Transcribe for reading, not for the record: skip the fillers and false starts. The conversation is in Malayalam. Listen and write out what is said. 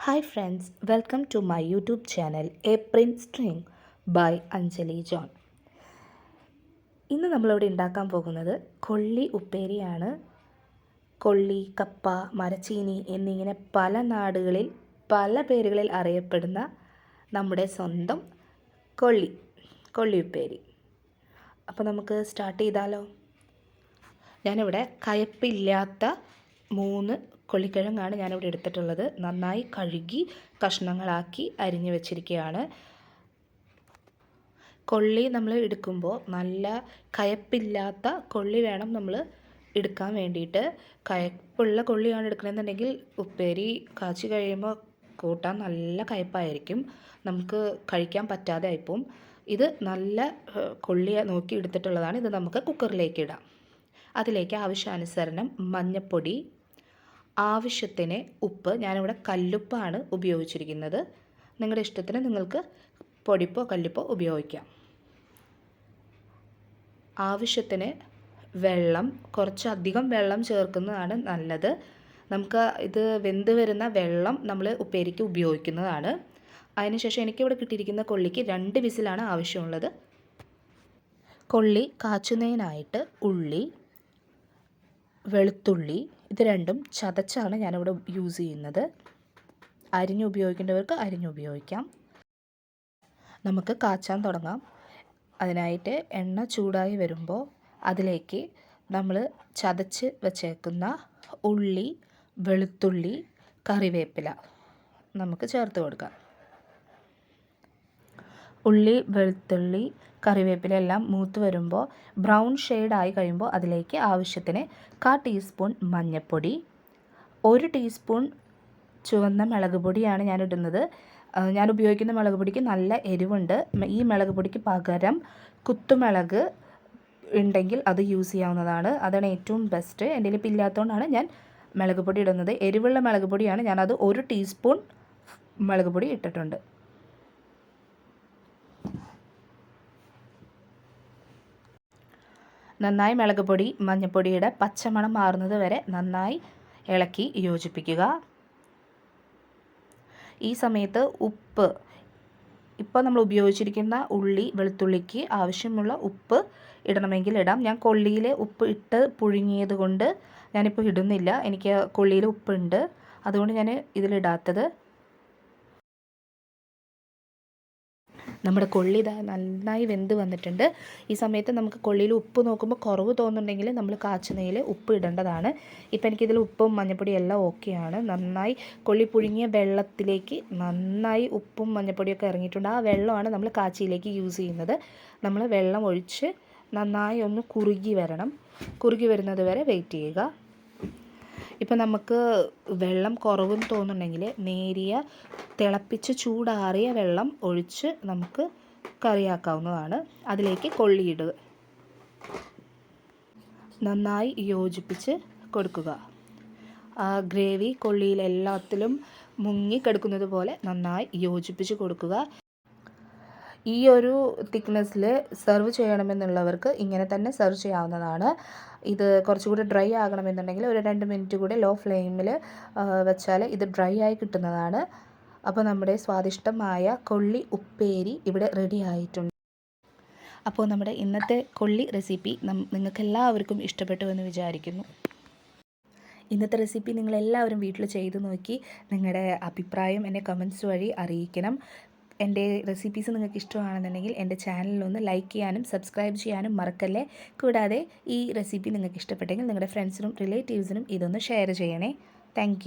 Hi friends, welcome to my YouTube channel April String by Anjali John. ഇന്ന് നമ്മളിവിടെ ഉണ്ടാക്കാൻ പോകുന്നത് കൊള്ളി ഉപ്പേരിയാണ്. കൊള്ളി, കപ്പ, മരച്ചീനി എന്നിങ്ങനെ പല നാടുകളിൽ പല പേരുകളിൽ അറിയപ്പെടുന്ന നമ്മുടെ സ്വന്തം കൊള്ളി ഉപ്പേരി. അപ്പോൾ നമുക്ക് സ്റ്റാർട്ട് ചെയ്താലോ? ഞാനിവിടെ കയ്പ്പില്ലാത്ത 3 കൊള്ളിക്കിഴങ്ങാണ് ഞാനിവിടെ എടുത്തിട്ടുള്ളത്. നന്നായി കഴുകി കഷ്ണങ്ങളാക്കി അരിഞ്ഞു വെച്ചിരിക്കുകയാണ്. കൊള്ളി നമ്മൾ എടുക്കുമ്പോൾ നല്ല കയ്പ്പില്ലാത്ത കൊള്ളി വേണം നമ്മൾ എടുക്കാൻ വേണ്ടിയിട്ട്. കയ്പ്പുള്ള കൊള്ളിയാണ് എടുക്കണമെന്നുണ്ടെങ്കിൽ ഉപ്പേരി കാച്ചി കഴിയുമ്പോൾ കൂട്ടാൻ നല്ല കയ്പ്പായിരിക്കും, നമുക്ക് കഴിക്കാൻ പറ്റാതെ ആയിപ്പോവും. ഇത് നല്ല കൊള്ളിയെ നോക്കി എടുത്തിട്ടുള്ളതാണ്. ഇത് നമുക്ക് കുക്കറിലേക്ക് ഇടാം. അതിലേക്ക് ആവശ്യാനുസരണം മഞ്ഞൾപ്പൊടി, ആവശ്യത്തിന് ഉപ്പ്. ഞാനിവിടെ കല്ലുപ്പാണ് ഉപയോഗിച്ചിരിക്കുന്നത്. നിങ്ങളുടെ ഇഷ്ടത്തിന് നിങ്ങൾക്ക് പൊടിപ്പോ കല്ലുപ്പോ ഉപയോഗിക്കാം. ആവശ്യത്തിന് വെള്ളം, കുറച്ചധികം വെള്ളം ചേർക്കുന്നതാണ് നല്ലത്. നമുക്ക് ഇത് വെന്ത് വരുന്ന വെള്ളം നമ്മൾ ഉപ്പേരിക്ക് ഉപയോഗിക്കുന്നതാണ്. അതിനുശേഷം എനിക്കിവിടെ കിട്ടിയിരിക്കുന്ന കൊള്ളിക്ക് 2 വിസിലാണ് ആവശ്യമുള്ളത്. കൊള്ളി കാച്ചുന്നതിനായിട്ട് ഉള്ളി, വെളുത്തുള്ളി ഇത് രണ്ടും ചതച്ചാണ് ഞാനിവിടെ യൂസ് ചെയ്യുന്നത്. അരിഞ്ഞ് ഉപയോഗിക്കേണ്ടവർക്ക് അരിഞ്ഞ് ഉപയോഗിക്കാം. നമുക്ക് കാച്ചാൻ തുടങ്ങാം. അതിനായിട്ട് എണ്ണ ചൂടായി വരുമ്പോൾ അതിലേക്ക് നമ്മൾ ചതച്ച് വച്ചേക്കുന്ന ഉള്ളി, വെളുത്തുള്ളി, കറിവേപ്പില നമുക്ക് ചേർത്ത് കൊടുക്കാം. ഉള്ളി, വെളുത്തുള്ളി, കറിവേപ്പില എല്ലാം മൂത്ത് വരുമ്പോൾ ബ്രൗൺ ഷെയ്ഡായി കഴിയുമ്പോൾ അതിലേക്ക് ആവശ്യത്തിന് 1/4 ടീസ്പൂൺ മഞ്ഞൾപ്പൊടി, 1 ടീസ്പൂൺ ചുവന്ന മുളക് പൊടിയാണ് ഞാൻ ഇടുന്നത്. ഞാൻ ഉപയോഗിക്കുന്ന മുളക് പൊടിക്ക് നല്ല എരിവുണ്ട്. ഈ മുളക് പൊടിക്ക് പകരം കുത്തുമുളക് ഉണ്ടെങ്കിൽ അത് യൂസ് ചെയ്യാവുന്നതാണ്. അതാണ് ഏറ്റവും ബെസ്റ്റ്. എൻ്റെ കയ്യിൽ ഇല്ലാത്തതുകൊണ്ടാണ് ഞാൻ മുളക് പൊടി ഇടുന്നത്. എരിവുള്ള മുളക് പൊടിയാണ്. ഞാനത് 1 ടീസ്പൂൺ മുളക് പൊടി ഇട്ടിട്ടുണ്ട്. നന്നായി മുളക് പൊടി മഞ്ഞൾപ്പൊടിയുടെ പച്ചമണം മാറുന്നത് വരെ നന്നായി ഇളക്കി യോജിപ്പിക്കുക. ഈ സമയത്ത് ഉപ്പ്, ഇപ്പോൾ നമ്മൾ ഉപയോഗിച്ചിരിക്കുന്ന ഉള്ളി, വെളുത്തുള്ളിക്ക് ആവശ്യമുള്ള ഉപ്പ് ഇടണമെങ്കിൽ ഇടാം. ഞാൻ കൊള്ളിയിൽ ഉപ്പ് ഇട്ട് പുഴുങ്ങിയത് കൊണ്ട് ഞാനിപ്പോൾ ഇടുന്നില്ല. എനിക്ക് കൊള്ളിയിൽ ഉപ്പുണ്ട്, അതുകൊണ്ട് ഞാൻ ഇതിലിടാത്തത്. നമ്മുടെ കൊള്ളി നന്നായി വെന്ത് വന്നിട്ടുണ്ട്. ഈ സമയത്ത് നമുക്ക് കൊള്ളിയിൽ ഉപ്പ് നോക്കുമ്പോൾ കുറവ് തോന്നുന്നുണ്ടെങ്കിൽ നമ്മൾ കാച്ചുന്നതിൽ ഉപ്പ് ഇടേണ്ടതാണ്. ഇപ്പോൾ എനിക്കിതിൽ ഉപ്പും മഞ്ഞൾപ്പൊടിയും എല്ലാം ഓക്കെയാണ്. നന്നായി കൊള്ളി പുഴുങ്ങിയ വെള്ളത്തിലേക്ക് നന്നായി ഉപ്പും മഞ്ഞൾപ്പൊടിയൊക്കെ ഇറങ്ങിയിട്ടുണ്ട്. ആ വെള്ളമാണ് നമ്മൾ കാച്ചിയിലേക്ക് യൂസ് ചെയ്യുന്നത്. നമ്മൾ വെള്ളം ഒഴിച്ച് നന്നായി ഒന്ന് കുറുകി വരണം. കുറുകി വരുന്നത് വരെ വെയിറ്റ് ചെയ്യുക. ഇപ്പം നമുക്ക് വെള്ളം കുറവെന്ന് തോന്നുന്നുണ്ടെങ്കിൽ നേരിയ തിളപ്പിച്ച് ചൂടാറിയ വെള്ളം ഒഴിച്ച് നമുക്ക് കറിയാക്കാവുന്നതാണ്. അതിലേക്ക് കൊള്ളിയിടുക, നന്നായി യോജിപ്പിച്ച് കൊടുക്കുക. ആ ഗ്രേവി കൊള്ളിയിൽ എല്ലാത്തിലും മുങ്ങിക്കിടക്കുന്നത് പോലെ നന്നായി യോജിപ്പിച്ച് കൊടുക്കുക. ഈ ഒരു തിക്നെസ്സിൽ സെർവ് ചെയ്യണമെന്നുള്ളവർക്ക് ഇങ്ങനെ തന്നെ സെർവ് ചെയ്യാവുന്നതാണ്. ഇത് കുറച്ചുകൂടി ഡ്രൈ ആകണമെന്നുണ്ടെങ്കിൽ ഒരു 2 മിനിറ്റ് കൂടി ലോ ഫ്ലെയിമിൽ വെച്ചാൽ ഇത് ഡ്രൈ ആയി കിട്ടുന്നതാണ്. അപ്പോൾ നമ്മുടെ സ്വാദിഷ്ടമായ കൊള്ളി ഉപ്പേരി ഇവിടെ റെഡി ആയിട്ടുണ്ട്. അപ്പോൾ നമ്മുടെ ഇന്നത്തെ കൊള്ളി റെസിപ്പി നിങ്ങൾക്ക് എല്ലാവർക്കും ഇഷ്ടപ്പെട്ടു എന്ന് വിചാരിക്കുന്നു. ഇന്നത്തെ റെസിപ്പി നിങ്ങളെല്ലാവരും വീട്ടിൽ ചെയ്തു നോക്കി നിങ്ങളുടെ അഭിപ്രായം എന്നെ കമൻറ്റ്സ് വഴി അറിയിക്കണം. എൻ്റെ റെസിപ്പീസ് നിങ്ങൾക്ക് ഇഷ്ടമാണെന്നുണ്ടെങ്കിൽ എൻ്റെ ചാനലിലൊന്ന് ലൈക്ക് ചെയ്യാനും സബ്സ്ക്രൈബ് ചെയ്യാനും മറക്കല്ലേ. കൂടാതെ ഈ റെസിപ്പി നിങ്ങൾക്ക് ഇഷ്ടപ്പെട്ടെങ്കിൽ നിങ്ങളുടെ ഫ്രണ്ട്സിനും റിലേറ്റീവ്സിനും ഇതൊന്ന് ഷെയർ ചെയ്യണേ. താങ്ക്